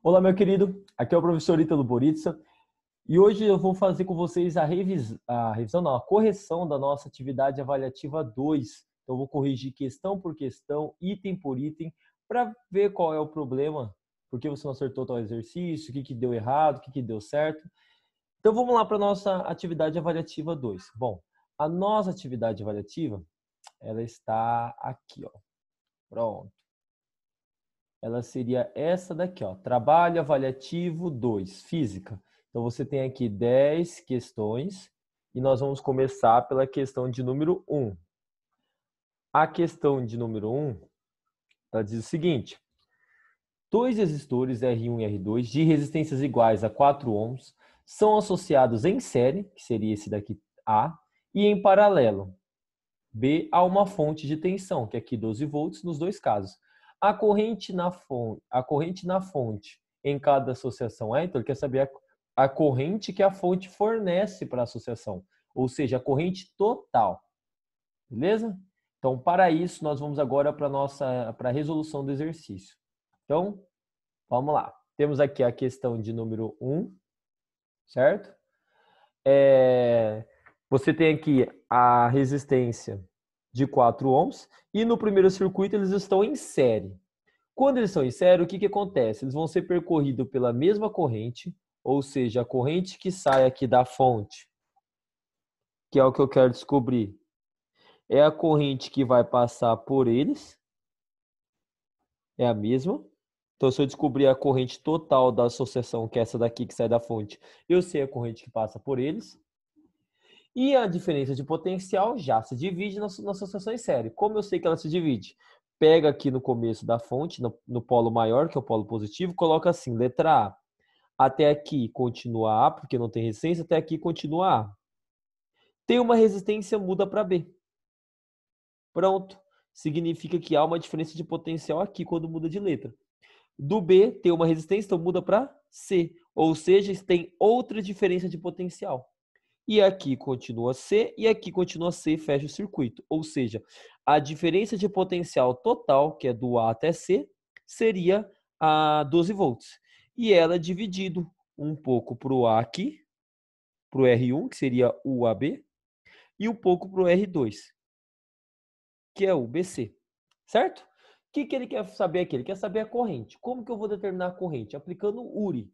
Olá, meu querido. Aqui é o professor Ítalo Boritsa e hoje eu vou fazer com vocês a revisão, não, a correção da nossa atividade avaliativa 2. Então, eu vou corrigir questão por questão, item por item, para ver qual é o problema, por que você não acertou tal exercício, o que que deu errado, o que que deu certo. Então, vamos lá para a nossa atividade avaliativa 2. Bom, a nossa atividade avaliativa, ela está aqui, ó. Pronto. Ela seria essa daqui, ó. Trabalho avaliativo 2, física. Então você tem aqui 10 questões e nós vamos começar pela questão de número 1. A questão de número 1, ela diz o seguinte: dois resistores R1 e R2 de resistências iguais a 4 ohms são associados em série, que seria esse daqui A, e em paralelo B a uma fonte de tensão, que é aqui 12 volts nos dois casos. A corrente na fonte em cada associação é, então ele quer saber a corrente que a fonte fornece para a associação, ou seja, a corrente total. Beleza? Então, para isso, nós vamos agora para a resolução do exercício. Então, vamos lá. Temos aqui a questão de número 1, certo? Você tem aqui a resistência de 4 ohms e no primeiro circuito eles estão em série. Quando eles estão em série, o que acontece? Eles vão ser percorridos pela mesma corrente, ou seja, a corrente que sai aqui da fonte, que é o que eu quero descobrir, é a corrente que vai passar por eles, é a mesma. Então, se eu descobrir a corrente total da associação, que é essa daqui que sai da fonte, eu sei a corrente que passa por eles. E a diferença de potencial já se divide na associação em série. Como eu sei que ela se divide? Pega aqui no começo da fonte, no polo maior, que é o polo positivo, coloca assim, letra A. Até aqui continua A, porque não tem resistência, até aqui continua A. Tem uma resistência, muda para B. Pronto. Significa que há uma diferença de potencial aqui quando muda de letra. Do B tem uma resistência, então muda para C. Ou seja, tem outra diferença de potencial. E aqui continua C, e aqui continua C, fecha o circuito. Ou seja, a diferença de potencial total, que é do A até C, seria a 12 volts. E ela é dividido um pouco para o A aqui, para o R1, que seria o AB, e um pouco para o R2, que é o BC. Certo? O que ele quer saber aqui? Ele quer saber a corrente. Como que eu vou determinar a corrente? Aplicando URI.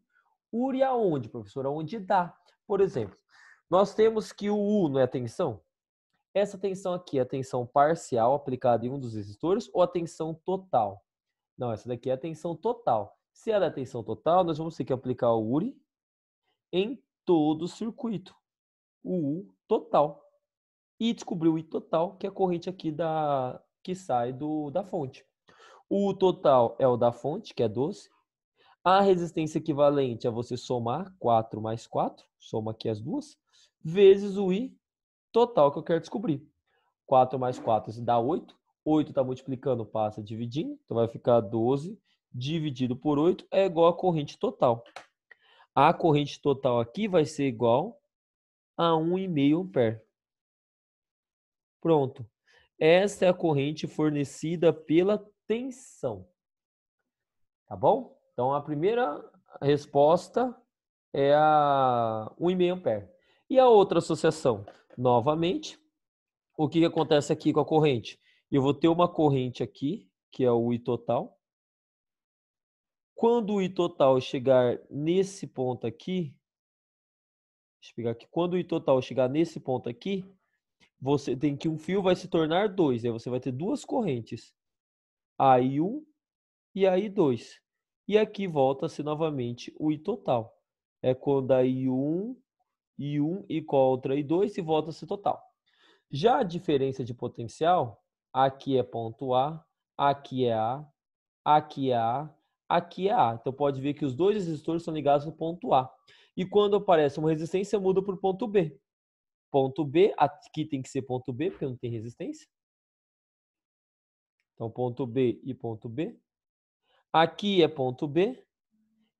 URI aonde, professor? Aonde dá. Por exemplo, nós temos que o U não é a tensão? Essa tensão aqui é a tensão parcial aplicada em um dos resistores ou a tensão total? Não, essa daqui é a tensão total. Se ela é a tensão total, nós vamos ter que aplicar o URI em todo o circuito. O U total. E descobrir o I total, que é a corrente aqui que sai da fonte. O U total é o da fonte, que é 12. A resistência equivalente é você somar 4 mais 4, soma aqui as duas, vezes o I total que eu quero descobrir. 4 mais 4 dá 8. 8 está multiplicando, passa dividindo. Então vai ficar 12 dividido por 8 é igual à corrente total. A corrente total aqui vai ser igual a 1,5 ampere. Pronto. Essa é a corrente fornecida pela tensão. Tá bom? Então a primeira resposta é a 1,5 ampere. E a outra associação? Novamente, o que acontece aqui com a corrente? Eu vou ter uma corrente aqui, que é o I total. Quando o I total chegar nesse ponto aqui, deixa eu pegar aqui. Quando o I total chegar nesse ponto aqui, você tem que um fio vai se tornar 2. Aí você vai ter duas correntes. AI1 e AI2. E aqui volta-se novamente o I total. É quando a I1 igual a I2 e volta-se total. Já a diferença de potencial, aqui é ponto A, aqui é A, aqui é A, aqui é A. Então pode ver que os dois resistores são ligados no ponto A. E quando aparece uma resistência, muda para o ponto B. Ponto B, aqui tem que ser ponto B, porque não tem resistência. Então ponto B e ponto B. Aqui é ponto B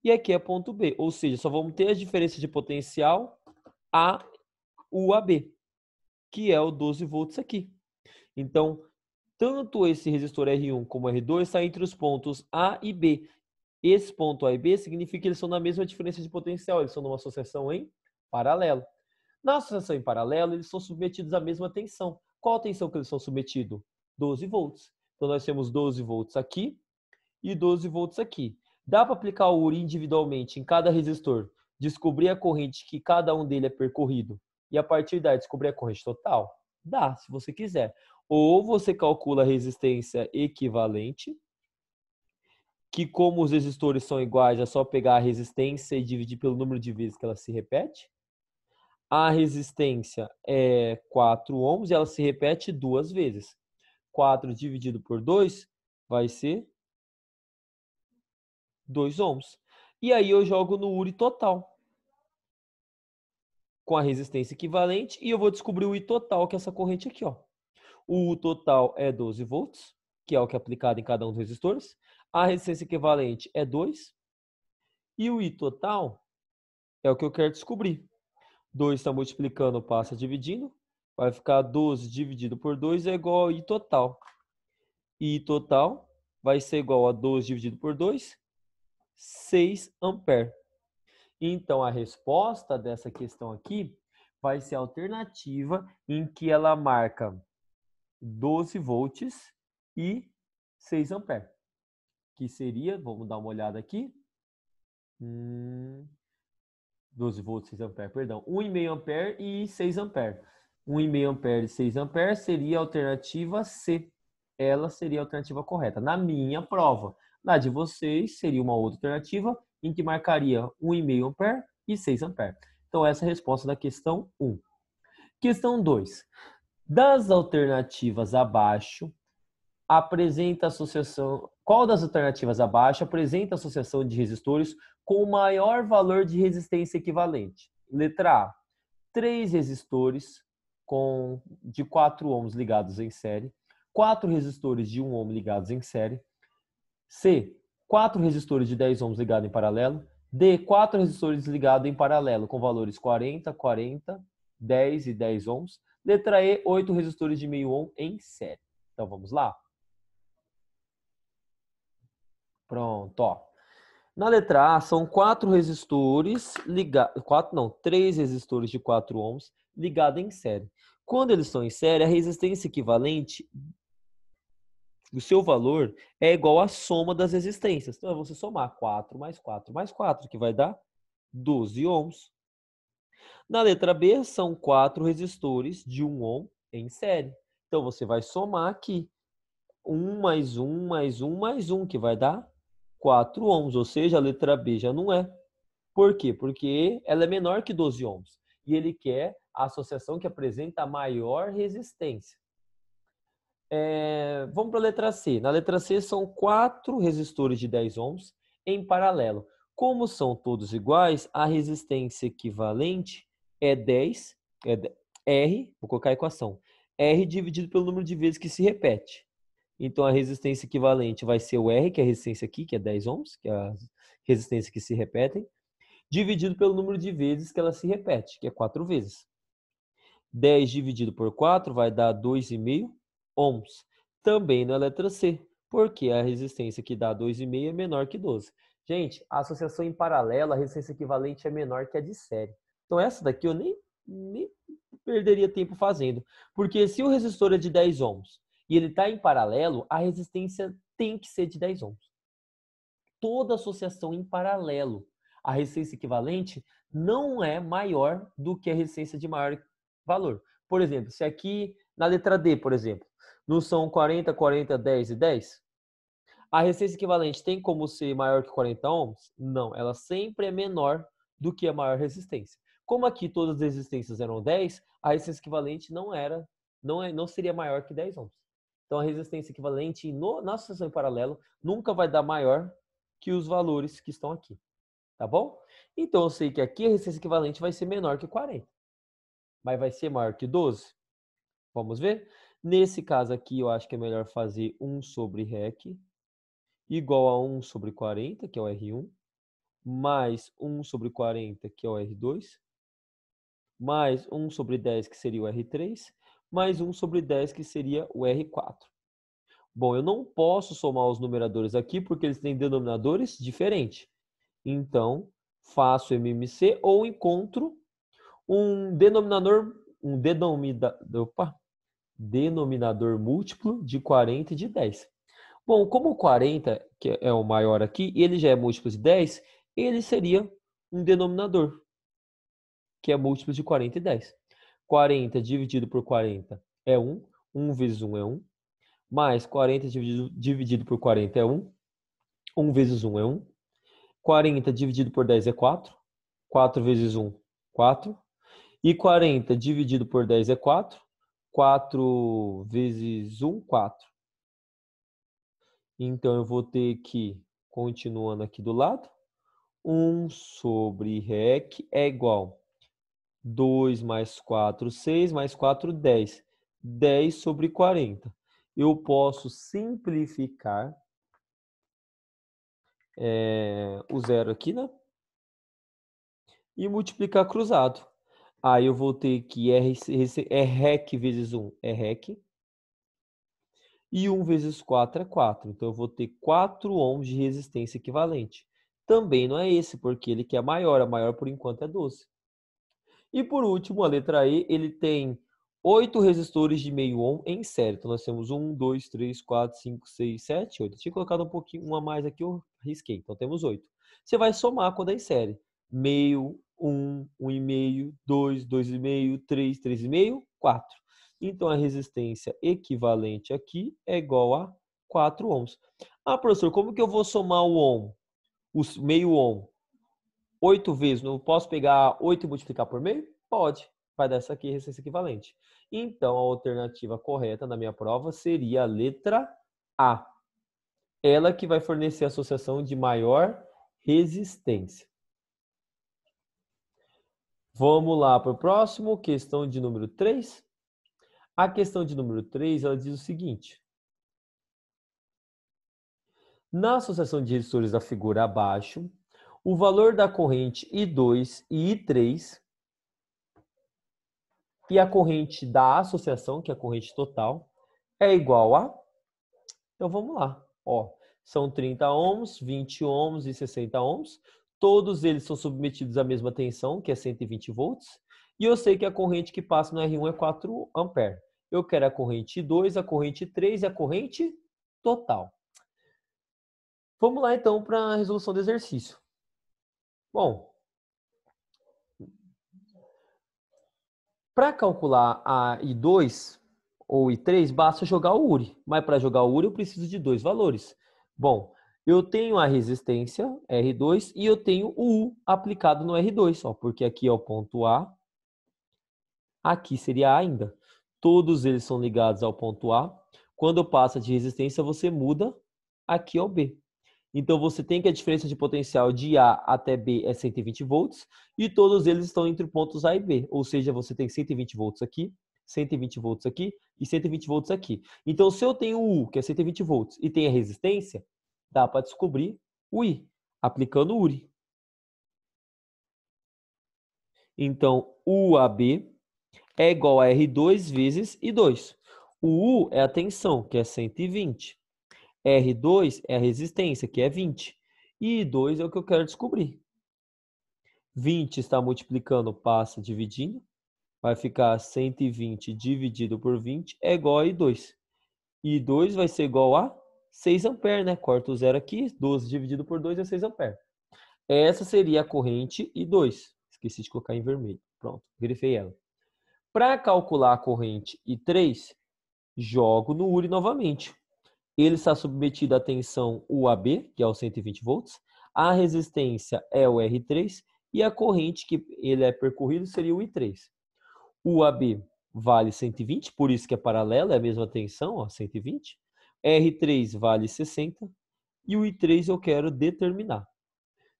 e aqui é ponto B. Ou seja, só vamos ter a diferença de potencial A, UAB, que é o 12 volts aqui. Então, tanto esse resistor R1 como R2 está entre os pontos A e B. Esse ponto A e B significa que eles são na mesma diferença de potencial, eles são numa associação em paralelo. Na associação em paralelo, eles são submetidos à mesma tensão. Qual a tensão que eles são submetidos? 12 volts. Então, nós temos 12 volts aqui e 12 volts aqui. Dá para aplicar o URI individualmente em cada resistor, descobrir a corrente que cada um dele é percorrido e a partir daí descobrir a corrente total? Dá, se você quiser. Ou você calcula a resistência equivalente, que como os resistores são iguais, é só pegar a resistência e dividir pelo número de vezes que ela se repete. A resistência é 4 ohms e ela se repete 2 vezes. 4 dividido por 2 vai ser 2 ohms. E aí eu jogo no URI total, com a resistência equivalente, e eu vou descobrir o I total, que é essa corrente aqui, ó. O U total é 12 volts, que é o que é aplicado em cada um dos resistores. A resistência equivalente é 2. E o I total é o que eu quero descobrir. 2 está multiplicando, passa dividindo. Vai ficar 12 dividido por 2 é igual ao I total. I total vai ser igual a 12 dividido por 2, 6 ampere. Então, a resposta dessa questão aqui vai ser a alternativa em que ela marca 12 volts e 6 ampere. Que seria, vamos dar uma olhada aqui. 12 volts, 6 ampere, perdão. 1,5 ampere e 6 ampere. 1,5 ampere e 6 ampere seria a alternativa C. Ela seria a alternativa correta. Na minha prova. Na de vocês, seria uma outra alternativa em que marcaria 1,5 ampere e 6 ampere. Então, essa é a resposta da questão 1. Questão 2. Das alternativas abaixo, apresenta associação. Qual das alternativas abaixo apresenta associação de resistores com maior valor de resistência equivalente? Letra A, 3 resistores de 4 ohms ligados em série, 4 resistores de 1 ohm ligados em série. C, 4 resistores de 10 ohms ligados em paralelo. D, 4 resistores ligados em paralelo com valores 40, 40, 10 e 10 ohms. Letra E, 8 resistores de meio ohm em série. Então vamos lá? Pronto, ó. Na letra A, são 4 resistores ligados, 3 resistores de 4 ohms ligados em série. Quando eles estão em série, a resistência equivalente, o seu valor é igual à soma das resistências. Então, você somar 4 mais 4 mais 4, que vai dar 12 ohms. Na letra B, são 4 resistores de 1 ohm em série. Então, você vai somar aqui 1 mais 1 mais 1 mais 1, que vai dar 4 ohms, ou seja, a letra B já não é. Por quê? Porque ela é menor que 12 ohms. E ele quer a associação que apresenta a maior resistência. Vamos para a letra C. Na letra C são 4 resistores de 10 ohms em paralelo. Como são todos iguais, a resistência equivalente é 10, R, vou colocar a equação, R dividido pelo número de vezes que se repete. Então, a resistência equivalente vai ser o R, que é a resistência aqui, que é 10 ohms, que é a resistência que se repetem, dividido pelo número de vezes que ela se repete, que é 4 vezes. 10 dividido por 4 vai dar 2,5 ohms. Também na letra C, porque a resistência que dá 2,5 é menor que 12. Gente, a associação em paralelo, a resistência equivalente é menor que a de série. Então, essa daqui eu nem perderia tempo fazendo. Porque se o resistor é de 10 ohms e ele está em paralelo, a resistência tem que ser de 10 ohms. Toda associação em paralelo, a resistência equivalente não é maior do que a resistência de maior valor. Por exemplo, se aqui na letra D, por exemplo, não são 40, 40, 10 e 10, a resistência equivalente tem como ser maior que 40 ohms? Não, ela sempre é menor do que a maior resistência. Como aqui todas as resistências eram 10, a resistência equivalente não seria maior que 10 ohms. Então a resistência equivalente na associação em paralelo nunca vai dar maior que os valores que estão aqui. Tá bom? Então eu sei que aqui a resistência equivalente vai ser menor que 40. Mas vai ser maior que 12? Vamos ver? Nesse caso aqui eu acho que é melhor fazer 1 sobre REC igual a 1 sobre 40, que é o R1, mais 1 sobre 40, que é o R2, mais 1 sobre 10, que seria o R3, mais 1 sobre 10, que seria o R4. Bom, eu não posso somar os numeradores aqui porque eles têm denominadores diferentes. Então, faço MMC ou encontro um denominador múltiplo de 40 e de 10. Bom, como o 40, que é o maior aqui, e ele já é múltiplo de 10, ele seria um denominador, que é múltiplo de 40 e 10. 40 dividido por 40 é 1. 1 vezes 1 é 1. Mais 40 dividido por 40 é 1. 1 vezes 1 é 1. 40 dividido por 10 é 4. 4 vezes 1, 4. E 40 dividido por 10 é 4. 4 vezes 1, 4. Então, eu vou ter que, continuando aqui do lado, 1 sobre REC é igual 2 mais 4, 6, mais 4, 10. 10 sobre 40. Eu posso simplificar o zero aqui, né? E multiplicar cruzado. Aí eu vou ter que REC vezes 1 é REC. E 1 vezes 4 é 4. Então, eu vou ter 4 ohms de resistência equivalente. Também não é esse, porque ele que é maior. A maior, por enquanto, é 12. E, por último, a letra E, ele tem 8 resistores de meio ohm em série. Então, nós temos 1, 2, 3, 4, 5, 6, 7, 8. Eu tinha colocado um pouquinho, um a mais aqui, eu risquei. Então, temos 8. Você vai somar quando é em série. Meio, 1, 1,5, 2, 2,5, 3, 3,5, 4. Então, a resistência equivalente aqui é igual a 4 ohms. Ah, professor, como que eu vou somar o ohm? O meio ohm? 8 vezes, não posso pegar 8 e multiplicar por meio? Pode. Vai dar essa aqui, resistência equivalente. Então, a alternativa correta na minha prova seria a letra A. Ela que vai fornecer a associação de maior resistência. Vamos lá para o próximo, questão de número 3. A questão de número 3, ela diz o seguinte. Na associação de resistores da figura abaixo, o valor da corrente I2 e I3 e a corrente da associação, que é a corrente total, é igual a... Então, vamos lá. Ó, são 30 ohms, 20 ohms e 60 ohms. Todos eles são submetidos à mesma tensão, que é 120 volts. E eu sei que a corrente que passa no R1 é 4 amperes. Eu quero a corrente 2, a corrente 3 e a corrente total. Vamos lá, então, para a resolução do exercício. Bom, para calcular a I2 ou I3, basta jogar o URI. Mas para jogar o URI, eu preciso de dois valores. Bom, eu tenho a resistência R2 e eu tenho o U aplicado no R2, ó, porque aqui é o ponto A, aqui seria A ainda. Todos eles são ligados ao ponto A. Quando passa de resistência, você muda aqui ao B. Então, você tem que a diferença de potencial de A até B é 120 volts e todos eles estão entre pontos A e B. Ou seja, você tem 120 volts aqui, 120 volts aqui e 120 volts aqui. Então, se eu tenho o U, que é 120 volts, e tem a resistência, dá para descobrir o I, aplicando o URI. Então, UAB é igual a R2 vezes I2. O U é a tensão, que é 120. R2 é a resistência, que é 20. E I2 é o que eu quero descobrir. 20 está multiplicando, passa dividindo. Vai ficar 120 dividido por 20 é igual a I2. I2 vai ser igual a 6 amperes, né? Corta o zero aqui, 12 dividido por 2 é 6 amperes. Essa seria a corrente I2. Esqueci de colocar em vermelho. Pronto, grifei ela. Para calcular a corrente I3, jogo no URI novamente. Ele está submetido à tensão UAB, que é o 120 volts. A resistência é o R3 e a corrente que ele é percorrido seria o I3. O AB vale 120, por isso que é paralelo, é a mesma tensão, ó, 120. R3 vale 60 e o I3 eu quero determinar.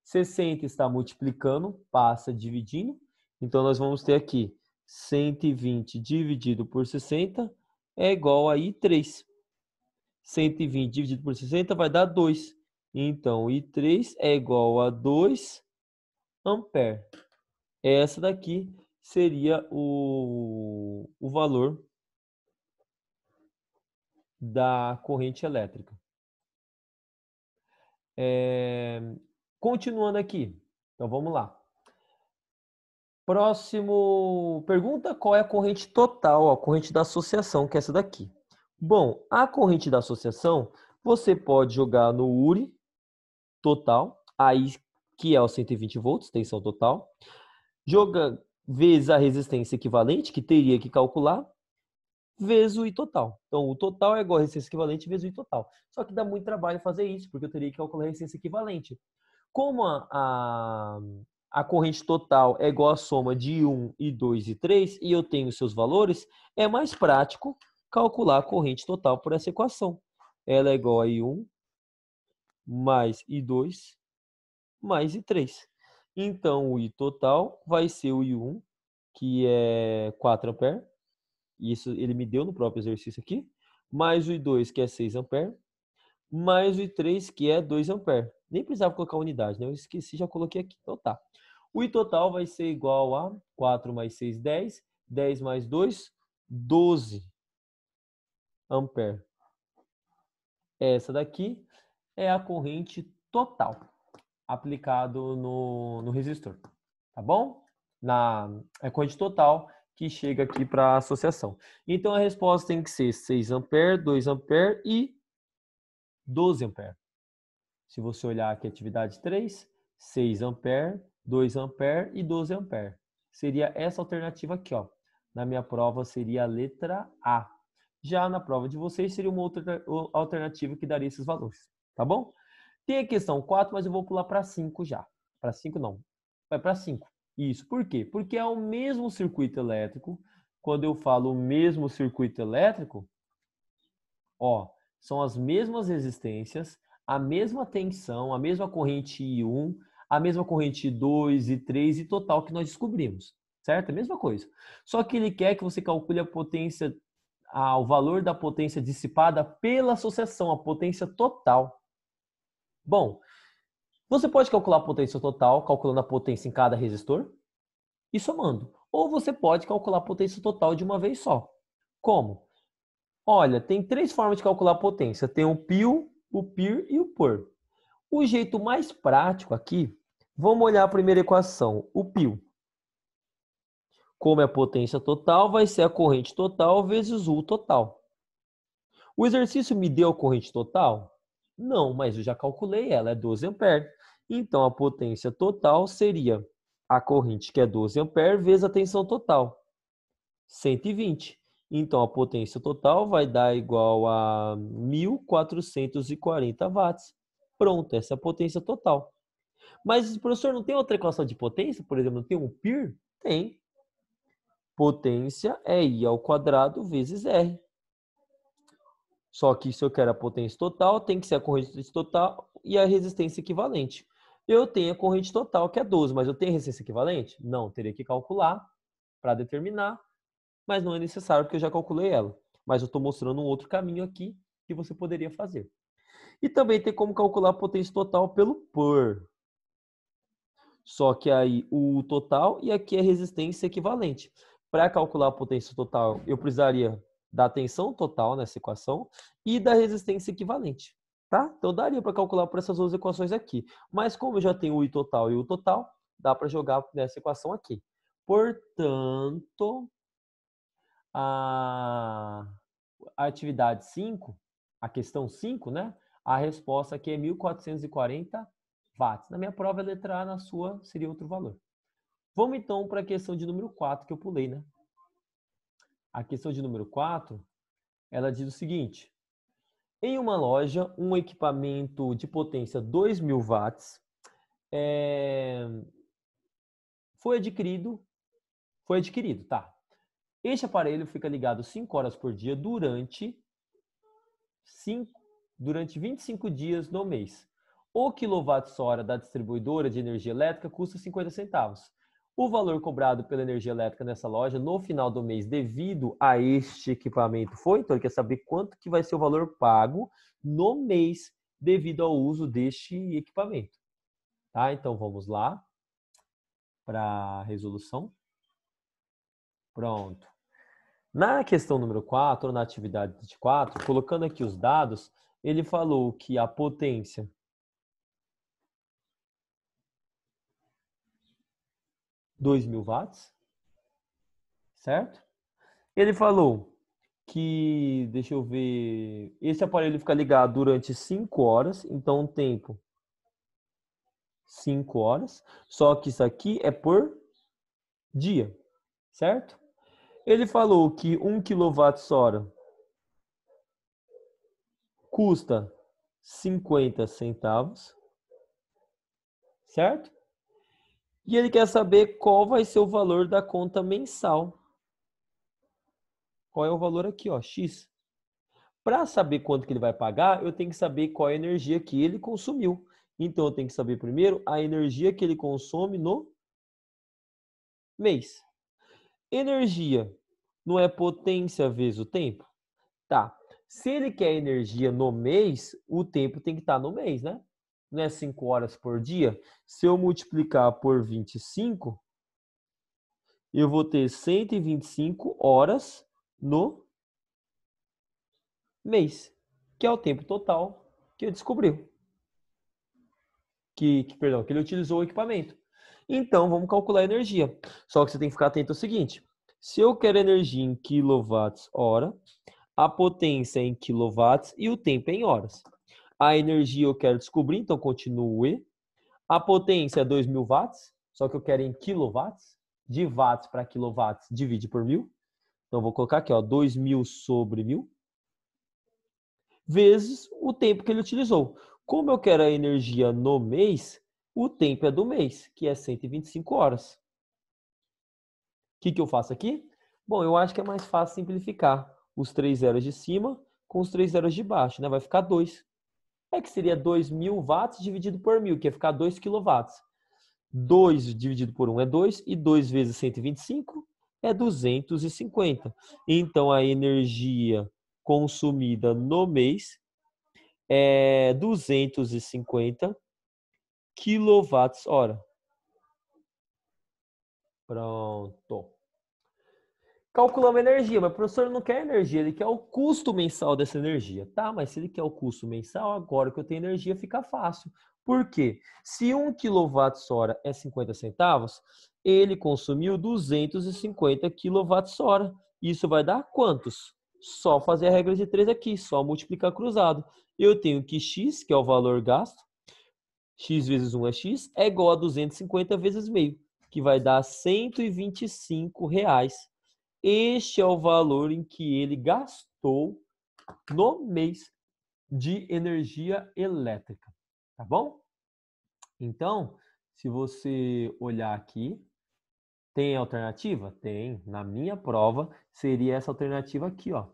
60 está multiplicando, passa dividindo. Então, nós vamos ter aqui 120 dividido por 60 é igual a I3. 120 dividido por 60 vai dar 2. Então, I3 é igual a 2 ampere. Essa daqui seria o valor da corrente elétrica. Continuando aqui. Então, vamos lá. Próximo pergunta, qual é a corrente total, a corrente da associação, que é essa daqui. Bom, a corrente da associação, você pode jogar no URI total, aí que é o 120 volts, tensão total, joga vezes a resistência equivalente, que teria que calcular, vezes o I total. Então, o total é igual a resistência equivalente vezes o I total. Só que dá muito trabalho fazer isso, porque eu teria que calcular a resistência equivalente. Como a corrente total é igual à soma de 1 e 2 e 3, e eu tenho seus valores, é mais prático calcular a corrente total por essa equação. Ela é igual a I1 mais I2 mais I3. Então, o I total vai ser o I1, que é 4 amperes. Isso ele me deu no próprio exercício aqui. Mais o I2, que é 6 amperes. Mais o I3, que é 2 amperes. Nem precisava colocar unidade, né? Eu esqueci, já coloquei aqui. Então tá. O I total vai ser igual a 4 mais 6, 10. 10 mais 2, 12 amperes. Essa daqui é a corrente total aplicado no resistor. Tá bom? É corrente total que chega aqui para a associação. Então, a resposta tem que ser 6 amperes, 2 amperes e 12 amperes. Se você olhar aqui, atividade 3, 6 amperes, 2 amperes e 12 amperes. Seria essa alternativa aqui, ó. Na minha prova seria a letra A. Já na prova de vocês seria uma outra alternativa que daria esses valores. Tá bom? Tem a questão 4, mas eu vou pular para 5 já. Para 5 não. Vai para 5. Isso. Por quê? Porque é o mesmo circuito elétrico. Quando eu falo o mesmo circuito elétrico, ó, são as mesmas resistências, a mesma tensão, a mesma corrente I1, a mesma corrente I2, I3 e total que nós descobrimos. Certo? É a mesma coisa. Só que ele quer que você calcule a potência, o valor da potência dissipada pela associação, a potência total. Bom, você pode calcular a potência total, calculando a potência em cada resistor e somando. Ou você pode calcular a potência total de uma vez só. Como? Olha, tem 3 formas de calcular a potência. Tem o PIL, o PIR e o POR. O jeito mais prático aqui, vamos olhar a primeira equação, o PIL. Como é a potência total, vai ser a corrente total vezes o total. O exercício me deu a corrente total? Não, mas eu já calculei ela, é 12 amperes. Então, a potência total seria a corrente, que é 12 amperes, vezes a tensão total, 120. Então, a potência total vai dar igual a 1.440 watts. Pronto, essa é a potência total. Mas, professor, não tem outra equação de potência? Por exemplo, não tem um PIR? Tem. Potência é I ao quadrado vezes R. Só que se eu quero a potência total, tem que ser a corrente total e a resistência equivalente. Eu tenho a corrente total, que é 12, mas eu tenho a resistência equivalente? Não, teria que calcular para determinar, mas não é necessário porque eu já calculei ela. Mas eu estou mostrando um outro caminho aqui que você poderia fazer. E também tem como calcular a potência total pelo POR. Só que aí o total e aqui a resistência equivalente. Para calcular a potência total, eu precisaria da tensão total nessa equação e da resistência equivalente. Tá? Então daria para calcular por essas duas equações aqui. Mas como eu já tenho o I total e o total, dá para jogar nessa equação aqui. Portanto, a atividade 5, a questão 5, né? A resposta aqui é 1.440 watts. Na minha prova é letra A, na sua seria outro valor. Vamos então para a questão de número 4 que eu pulei, né? A questão de número 4, ela diz o seguinte: em uma loja, um equipamento de potência 2.000 watts foi adquirido, tá? Este aparelho fica ligado 5 horas por dia durante 25 dias no mês. O quilowatt-hora da distribuidora de energia elétrica custa 50 centavos. O valor cobrado pela energia elétrica nessa loja no final do mês devido a este equipamento foi? Então ele quer saber quanto que vai ser o valor pago no mês devido ao uso deste equipamento. Tá? Então vamos lá para a resolução. Pronto. Na questão número 4, ou na atividade de 4, colocando aqui os dados, ele falou que a potência 2.000 watts, certo? Ele falou que, deixa eu ver, esse aparelho fica ligado durante 5 horas, então o tempo 5 horas, só que isso aqui é por dia, certo? Ele falou que 1 kWh custa 50 centavos, certo? E ele quer saber qual vai ser o valor da conta mensal. Qual é o valor aqui, ó, X. Para saber quanto que ele vai pagar, eu tenho que saber qual é a energia que ele consumiu. Então, eu tenho que saber primeiro a energia que ele consome no mês. Energia não é potência vezes o tempo? Tá. Se ele quer energia no mês, o tempo tem que estar no mês, né? Não é 5 horas por dia? Se eu multiplicar por 25, eu vou ter 125 horas no mês, que é o tempo total que ele descobriu. Perdão, que ele utilizou o equipamento. Então, vamos calcular a energia. Só que você tem que ficar atento ao seguinte. Se eu quero energia em quilowatts-hora, a potência é em quilowatts e o tempo é em horas. A energia eu quero descobrir, então continuo E. A potência é 2.000 watts, só que eu quero em quilowatts. De watts para quilowatts, divide por 1.000. Então, vou colocar aqui, ó, 2.000 sobre 1.000. Vezes o tempo que ele utilizou. Como eu quero a energia no mês, o tempo é do mês, que é 125 horas. O que eu faço aqui? Bom, eu acho que é mais fácil simplificar os 3 zeros de cima com os 3 zeros de baixo, né? Vai ficar 2. É que seria 2.000 watts dividido por 1.000, que ia ficar 2 quilowatts. 2 dividido por 1 é 2, e 2 vezes 125 é 250. Então, a energia consumida no mês é 250 quilowatts-hora. Pronto. Calculamos a energia, mas o professor não quer energia, ele quer o custo mensal dessa energia. Tá, mas se ele quer o custo mensal, agora que eu tenho energia fica fácil. Por quê? Se 1 kWh é 50 centavos, ele consumiu 250 kWh. Isso vai dar quantos? Só fazer a regra de 3 aqui, só multiplicar cruzado. Eu tenho que x, que é o valor gasto, x vezes 1 é x, é igual a 250 vezes meio, que vai dar R$ 125. Este é o valor em que ele gastou no mês de energia elétrica, tá bom? Então, se você olhar aqui, tem alternativa? Tem. Na minha prova, seria essa alternativa aqui, ó.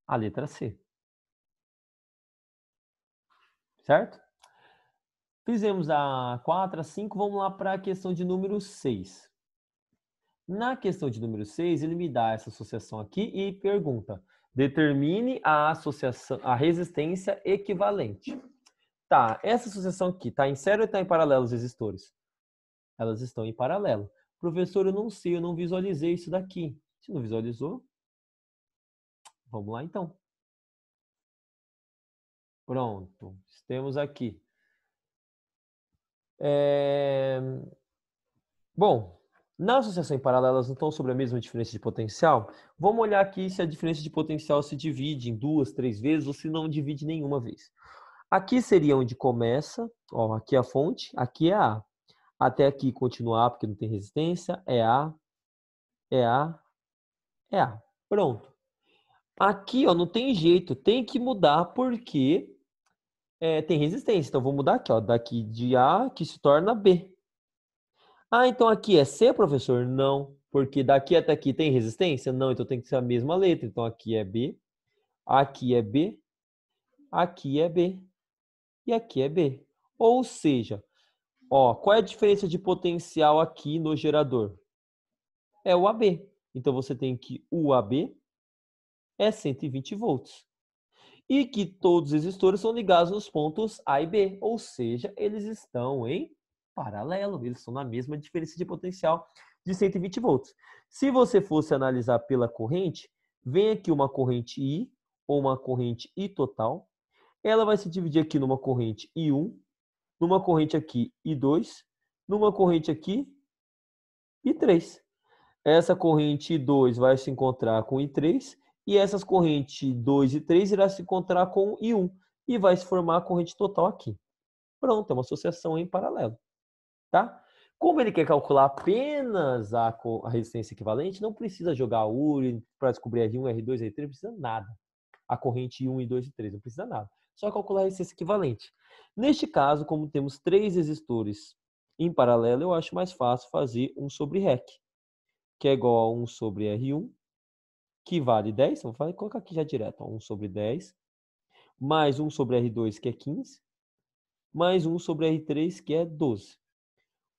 A letra C. Certo? Fizemos a 4, a 5, vamos lá para a questão de número 6. Na questão de número 6, ele me dá essa associação aqui e pergunta: determine a associação, a resistência equivalente. Tá, essa associação aqui está em série ou está em paralelo os resistores? Elas estão em paralelo. Professor, eu não sei, eu não visualizei isso daqui. Se não visualizou, vamos lá então. Pronto, temos aqui. Bom, na associação em paralelo, elas não estão sobre a mesma diferença de potencial? Vamos olhar aqui se a diferença de potencial se divide em 2, 3 vezes ou se não divide nenhuma vez. Aqui seria onde começa, ó, aqui é a fonte, aqui é A. Até aqui continua A porque não tem resistência, é A, é A, é A. Pronto. Aqui, ó, não tem jeito, tem que mudar porque tem resistência. Então, vou mudar aqui, ó, daqui de A que se torna B. Ah, então aqui é C, professor? Não, porque daqui até aqui tem resistência? Não, então tem que ser a mesma letra. Então, aqui é B, aqui é B, aqui é B e aqui é B. Ou seja, ó, qual é a diferença de potencial aqui no gerador? É o AB. Então, você tem que o AB é 120 volts. E que todos os resistores são ligados nos pontos A e B, ou seja, eles estão em paralelo. Eles estão na mesma diferença de potencial de 120 volts. Se você fosse analisar pela corrente, vem aqui uma corrente I ou uma corrente I total. Ela vai se dividir aqui numa corrente I1, numa corrente aqui I2, numa corrente aqui I3. Essa corrente I2 vai se encontrar com I3 e essas correntes 2 e 3 irá se encontrar com I1 e vai se formar a corrente total aqui. Pronto, é uma associação em paralelo, tá? Como ele quer calcular apenas a resistência equivalente, não precisa jogar URI para descobrir R1, R2, R3, não precisa nada. A corrente I1, I2 e 3, não precisa nada. Só calcular a resistência equivalente. Neste caso, como temos 3 resistores em paralelo, eu acho mais fácil fazer 1 sobre REC, que é igual a 1 sobre R1, que vale 10. Vou colocar aqui já direto, ó, 1 sobre 10, mais 1 sobre R2, que é 15, mais 1 sobre R3, que é 12.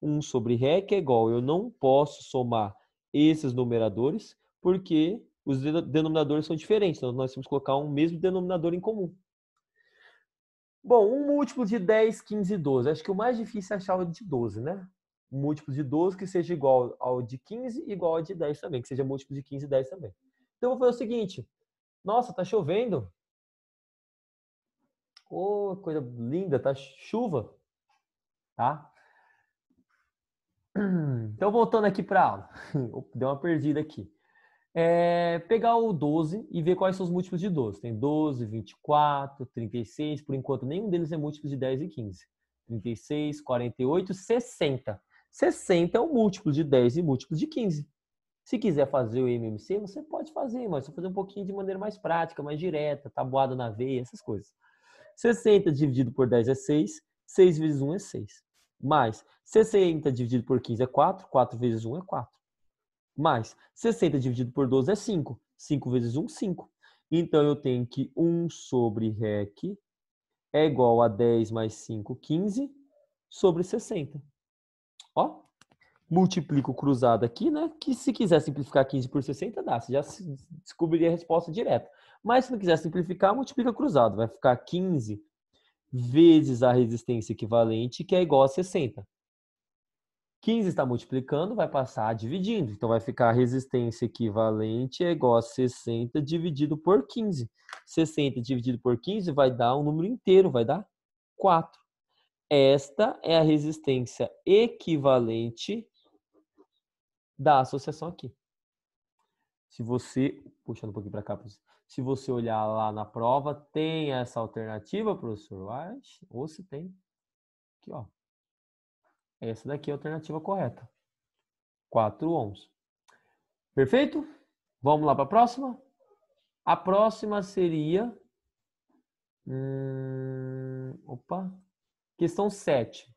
1 sobre REC é igual, eu não posso somar esses numeradores, porque os denominadores são diferentes, então nós temos que colocar um mesmo denominador em comum. Bom, um múltiplo de 10, 15 e 12. Acho que o mais difícil é achar o de 12, né? Um múltiplo de 12 que seja igual ao de 15 e igual ao de 10 também, que seja múltiplo de 15 e 10 também. Então eu vou fazer o seguinte. Nossa, tá chovendo. Oh, coisa linda, tá chuva. Tá? Então voltando aqui para a aula. Deu uma perdida aqui. Pegar o 12 e ver quais são os múltiplos de 12. Tem 12, 24, 36. Por enquanto, nenhum deles é múltiplo de 10 e 15. 36, 48, 60. 60 é um múltiplo de 10 e múltiplo de 15. Se quiser fazer o MMC, você pode fazer, mas só fazer um pouquinho de maneira mais prática, mais direta, tabuada na veia, essas coisas. 60 dividido por 10 é 6. 6 vezes 1 é 6. Mais 60 dividido por 15 é 4. 4 vezes 1 é 4. Mais 60 dividido por 12 é 5. 5 vezes 1, 5. Então, eu tenho que 1 sobre REC é igual a 10 mais 5, 15, sobre 60. Ó, multiplico cruzado aqui, né? Que se quiser simplificar 15 por 60, dá. Você já descobriria a resposta direta. Mas se não quiser simplificar, multiplica cruzado. Vai ficar 15 vezes a resistência equivalente, que é igual a 60. 15 está multiplicando, vai passar dividindo. Então, vai ficar a resistência equivalente é igual a 60 dividido por 15. 60 dividido por 15 vai dar um número inteiro, vai dar 4. Esta é a resistência equivalente da associação aqui. Se você, puxando um pouquinho para cá, se você olhar lá na prova, tem essa alternativa, professor? Ou se tem. Aqui, ó. Essa daqui é a alternativa correta. 4 ohms. Perfeito? Vamos lá para a próxima? A próxima seria... Questão 7.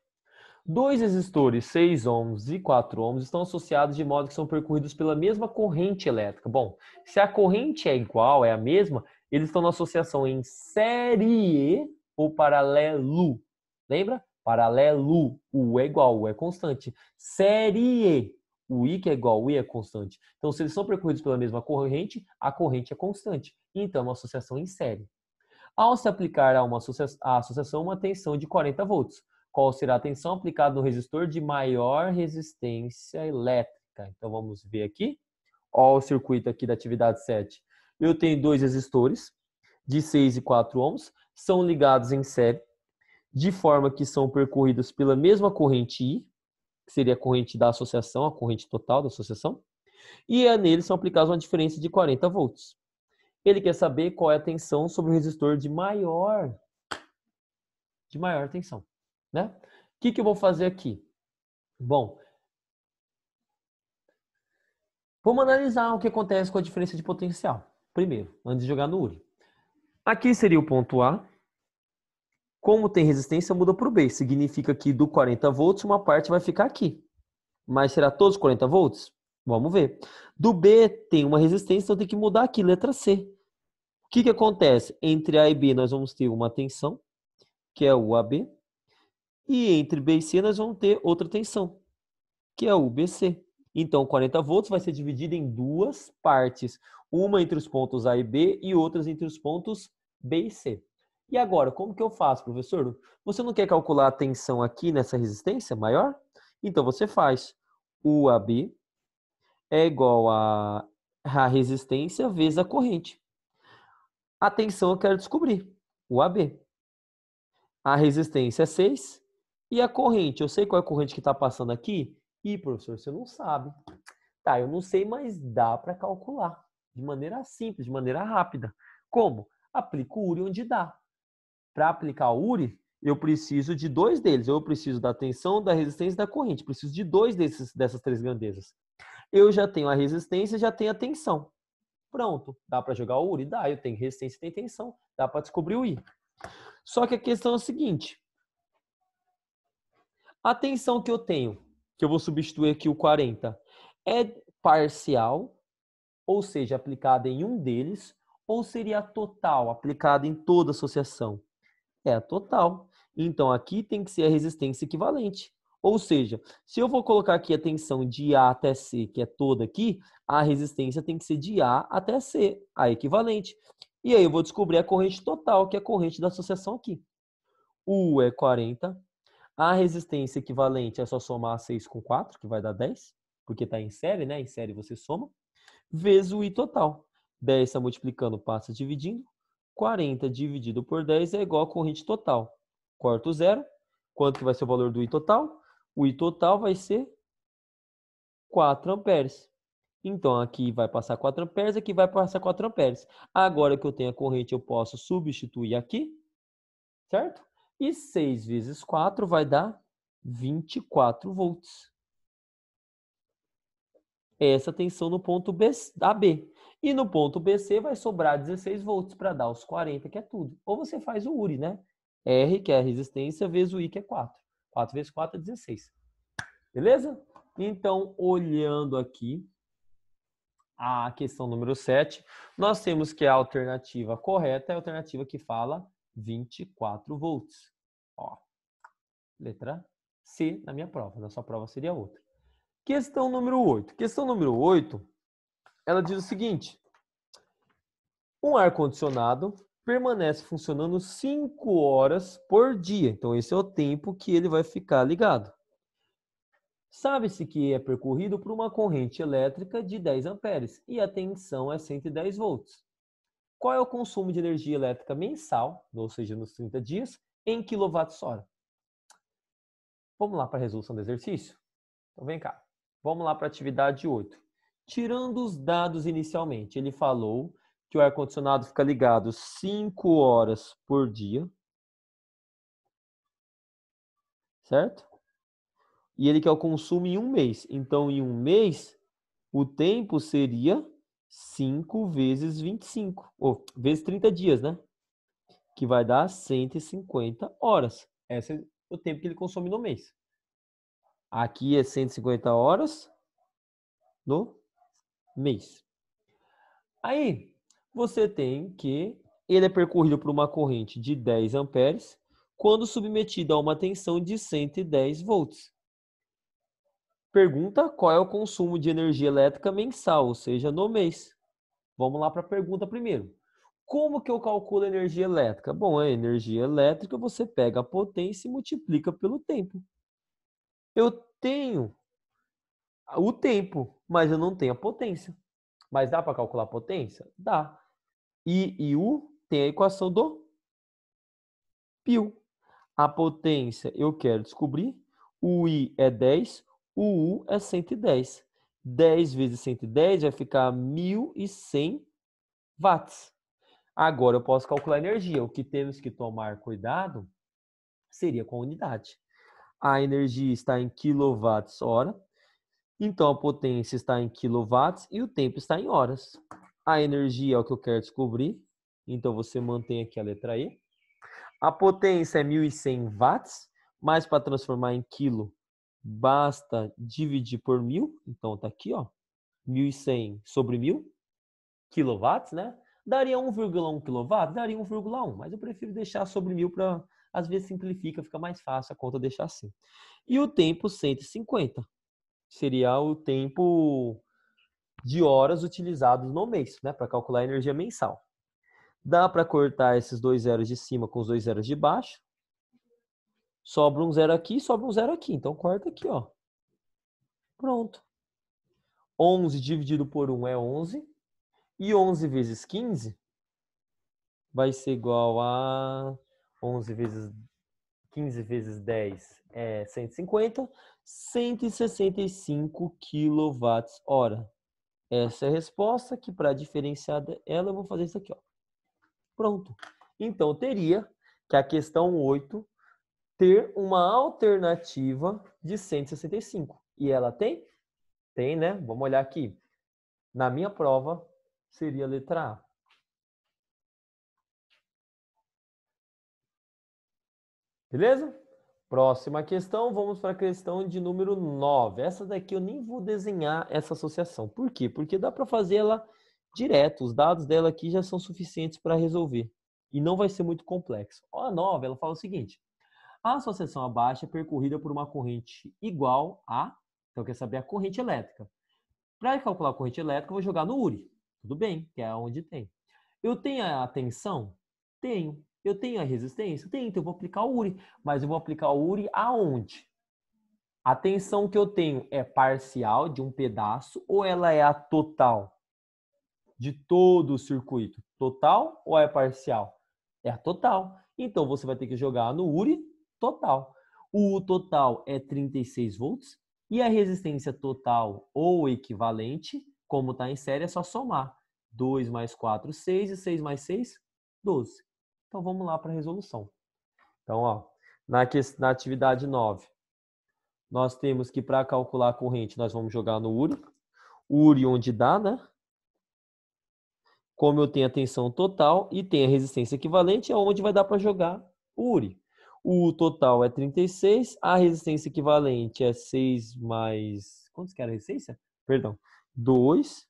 Dois resistores 6 ohms e 4 ohms estão associados de modo que são percorridos pela mesma corrente elétrica. Bom, se a corrente é igual, é a mesma, eles estão na associação em série ou paralelo. Lembra? Paralelo. O U é igual, o U é constante. Série. O I que é igual, o I é constante. Então, se eles são percorridos pela mesma corrente, a corrente é constante. Então, é uma associação em série. Ao se aplicar a associação uma tensão de 40 volts, qual será a tensão aplicada no resistor de maior resistência elétrica? Então, vamos ver aqui. Olha o circuito aqui da atividade 7. Eu tenho dois resistores de 6 e 4 ohms, são ligados em série, de forma que são percorridos pela mesma corrente I, que seria a corrente da associação, a corrente total da associação, e neles são aplicados uma diferença de 40 volts. Ele quer saber qual é a tensão sobre o resistor de maior tensão, né? O que eu vou fazer aqui? Bom, vamos analisar o que acontece com a diferença de potencial. Primeiro, antes de jogar no URI. Aqui seria o ponto A. Como tem resistência, muda para o B. Significa que do 40 volts, uma parte vai ficar aqui. Mas será todos 40 volts? Vamos ver. Do B tem uma resistência, então tem que mudar aqui, letra C. O que acontece? Entre A e B nós vamos ter uma tensão, que é o AB. E entre B e C nós vamos ter outra tensão, que é o BC. Então, 40 volts vai ser dividido em duas partes. Uma entre os pontos A e B e outras entre os pontos B e C. E agora, como que eu faço, professor? Você não quer calcular a tensão aqui nessa resistência maior? Então, você faz UAB é igual a resistência vezes a corrente. A tensão eu quero descobrir, UAB. A resistência é 6 e a corrente, eu sei qual é a corrente que está passando aqui? Ih, professor, você não sabe. Tá, eu não sei, mas dá para calcular de maneira simples, de maneira rápida. Como? Aplico o URI onde dá. Para aplicar o URI, eu preciso de dois deles. Eu preciso da tensão, da resistência e da corrente. Preciso de dois dessas três grandezas. Eu já tenho a resistência, já tenho a tensão. Pronto. Dá para jogar o URI? Dá. Eu tenho resistência e tenho tensão. Dá para descobrir o I. Só que a questão é a seguinte. A tensão que eu tenho, que eu vou substituir aqui o 40, é parcial, ou seja, aplicada em um deles, ou seria a total, aplicada em toda a associação? É a total. Então, aqui tem que ser a resistência equivalente. Ou seja, se eu vou colocar aqui a tensão de A até C, que é toda aqui, a resistência tem que ser de A até C, a equivalente. E aí eu vou descobrir a corrente total, que é a corrente da associação aqui. U é 40. A resistência equivalente é só somar 6 com 4, que vai dar 10, porque está em série, né? Em série você soma, vezes o I total. 10 está multiplicando, passa dividindo. 40 dividido por 10 é igual a corrente total. Corta o zero. Quanto que vai ser o valor do I total? O I total vai ser 4 amperes. Então, aqui vai passar 4 amperes, aqui vai passar 4 amperes. Agora que eu tenho a corrente, eu posso substituir aqui, certo? E 6 vezes 4 vai dar 24 volts. Essa tensão no ponto AB. E no ponto BC vai sobrar 16 volts para dar os 40, que é tudo. Ou você faz o URI, né? R, que é a resistência, vezes o I, que é 4. 4 vezes 4 é 16. Beleza? Então, olhando aqui a questão número 7, nós temos que a alternativa correta é a alternativa que fala 24 volts. Ó, letra C na minha prova. Na sua prova seria outra. Questão número 8. Questão número 8, ela diz o seguinte: um ar-condicionado permanece funcionando 5 horas por dia. Então, esse é o tempo que ele vai ficar ligado. Sabe-se que é percorrido por uma corrente elétrica de 10 amperes e a tensão é 110 volts. Qual é o consumo de energia elétrica mensal, ou seja, nos 30 dias, em kWh? Vamos lá para a resolução do exercício? Então, vem cá. Vamos lá para a atividade 8. Tirando os dados inicialmente, ele falou que o ar-condicionado fica ligado 5 horas por dia, certo? E ele quer o consumo em um mês. Então, em um mês, o tempo seria 5 vezes 25, ou vezes 30 dias, né? Que vai dar 150 horas. Esse é o tempo que ele consome no mês. Aqui é 150 horas no mês. Aí, você tem que ele é percorrido por uma corrente de 10 amperes quando submetido a uma tensão de 110 volts. Pergunta qual é o consumo de energia elétrica mensal, ou seja, no mês. Vamos lá para a pergunta primeiro. Como que eu calculo a energia elétrica? Bom, a energia elétrica você pega a potência e multiplica pelo tempo. Eu tenho o tempo, mas eu não tenho a potência. Mas dá para calcular a potência? Dá. I e U tem a equação do π. A potência eu quero descobrir. O I é 10, o U é 110. 10 vezes 110 vai ficar 1.100 watts. Agora eu posso calcular a energia. O que temos que tomar cuidado seria com a unidade. A energia está em kWh, então a potência está em quilowatts e o tempo está em horas. A energia é o que eu quero descobrir, então você mantém aqui a letra E. A potência é 1.100 watts, mas para transformar em quilo, basta dividir por 1.000. Então está aqui, ó, 1.100 sobre 1.000 quilowatts, né? Daria 1,1 kW? Daria 1,1, mas eu prefiro deixar sobre 1.000 para, às vezes simplifica, fica mais fácil a conta deixar assim. E o tempo 150. Seria o tempo de horas utilizados no mês, né? Para calcular a energia mensal. Dá para cortar esses 2 zeros de cima com os 2 zeros de baixo. Sobra um zero aqui, sobra um zero aqui. Então, corta aqui, ó. Pronto. 11 dividido por 1 é 11. E 11 vezes 15 vai ser igual a 11 vezes 15 vezes 10 é 150, 165 kWh. Essa é a resposta que, para diferenciar ela, eu vou fazer isso aqui, ó. Pronto. Então, teria que a questão 8 ter uma alternativa de 165. E ela tem? Tem, né? Vamos olhar aqui. Na minha prova, seria a letra A. Beleza? Próxima questão, vamos para a questão de número 9. Essa daqui eu nem vou desenhar essa associação. Por quê? Porque dá para fazer ela direto. Os dados dela aqui já são suficientes para resolver. E não vai ser muito complexo. A 9, ela fala o seguinte. A associação abaixo é percorrida por uma corrente igual a... Então, quer saber a corrente elétrica. Para calcular a corrente elétrica, eu vou jogar no URI. Tudo bem, que é onde tem. Eu tenho a tensão? Tenho. Eu tenho a resistência? Tenho. Então eu vou aplicar o URI. Mas eu vou aplicar o URI aonde? A tensão que eu tenho é parcial de um pedaço ou ela é a total de todo o circuito? Total ou é parcial? É a total. Então você vai ter que jogar no URI total. O total é 36 volts e a resistência total ou equivalente, como está em série, é só somar. 2 mais 4, 6 e 6 mais 6, 12. Então vamos lá para a resolução. Então, ó, na atividade 9, nós temos que para calcular a corrente, nós vamos jogar no URI. URI onde dá, né? Como eu tenho a tensão total e tenho a resistência equivalente, é onde vai dar para jogar o URI. O total é 36, a resistência equivalente é 6 mais... Quantos que era a resistência? Perdão. 2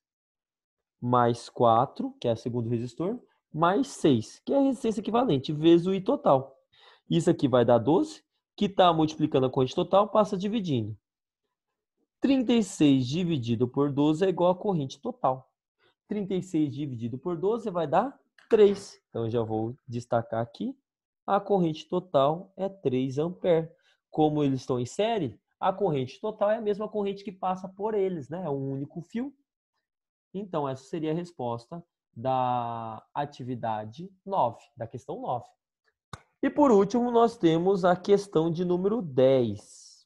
mais 4, que é o segundo resistor, mais 6, que é a resistência equivalente, vezes o I total. Isso aqui vai dar 12, que está multiplicando a corrente total, passa dividindo. 36 dividido por 12 é igual a corrente total. 36 dividido por 12 vai dar 3. Então, eu já vou destacar aqui. A corrente total é 3 amperes. Como eles estão em série, a corrente total é a mesma corrente que passa por eles, né? É um único fio. Então, essa seria a resposta da atividade 9, da questão 9. E por último, nós temos a questão de número 10.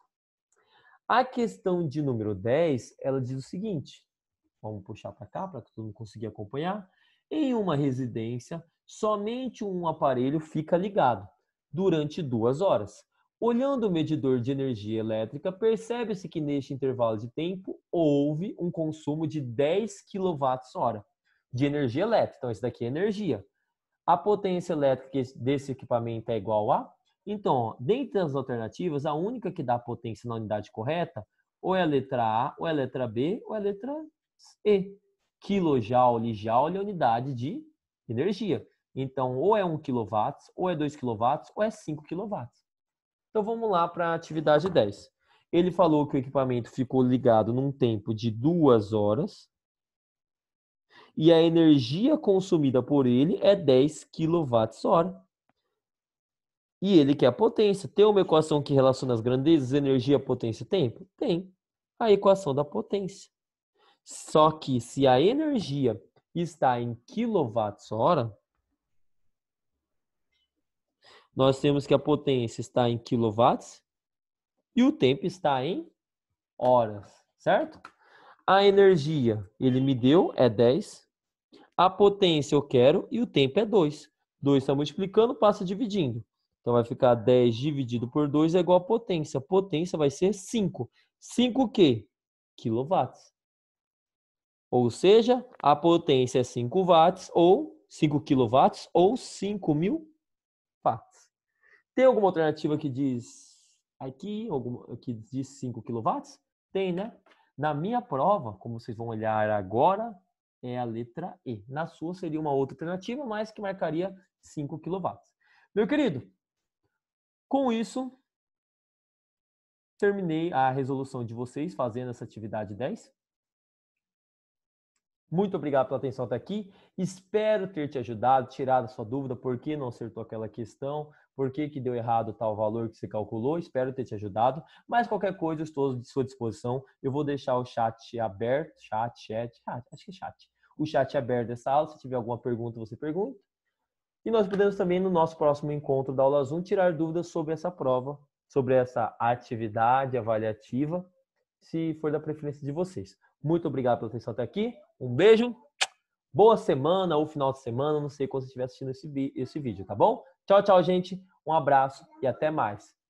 A questão de número 10, ela diz o seguinte. Vamos puxar para cá para todo mundo conseguir acompanhar. Em uma residência, somente um aparelho fica ligado durante 2 horas. Olhando o medidor de energia elétrica, percebe-se que neste intervalo de tempo houve um consumo de 10 kWh de energia elétrica. Então, isso daqui é energia. A potência elétrica desse equipamento é igual a... Então, dentre as alternativas, a única que dá potência na unidade correta ou é a letra A, ou é a letra B, ou é a letra E. Kilojoule, joule é unidade de energia. Então, ou é 1 kW, ou é 2 kW, ou é 5 kW. Então, vamos lá para a atividade 10. Ele falou que o equipamento ficou ligado num tempo de 2 horas e a energia consumida por ele é 10 kWh. E ele quer a potência. Tem uma equação que relaciona as grandezas, energia, potência e tempo? Tem. A equação da potência. Só que se a energia está em quilowatts-hora, nós temos que a potência está em quilowatts e o tempo está em horas, certo? A energia, ele me deu, é 10. A potência eu quero e o tempo é 2. 2 está multiplicando, passa dividindo. Então vai ficar 10 dividido por 2 é igual a potência. A potência vai ser 5. 5 o quê? Quilowatts. Ou seja, a potência é 5 watts ou 5 quilowatts ou 5.000 watts. Tem alguma alternativa que diz aqui, alguma que diz 5 quilowatts? Tem, né? Na minha prova, como vocês vão olhar agora, é a letra E. Na sua seria uma outra alternativa, mas que marcaria 5 quilowatts. Meu querido, com isso, terminei a resolução de vocês fazendo essa atividade 10. Muito obrigado pela atenção até aqui. Espero ter te ajudado, tirado a sua dúvida, por que não acertou aquela questão, por que que deu errado tal valor que você calculou. Espero ter te ajudado. Mas qualquer coisa, eu estou à sua disposição. Eu vou deixar o chat aberto, acho que é chat. O chat aberto dessa aula. Se tiver alguma pergunta, você pergunta. E nós podemos também, no nosso próximo encontro da aula Zoom, tirar dúvidas sobre essa prova, sobre essa atividade avaliativa, se for da preferência de vocês. Muito obrigado pela atenção até aqui. Um beijo, boa semana ou final de semana, não sei quando você estiver assistindo esse vídeo, tá bom? Tchau, tchau, gente. Um abraço e até mais.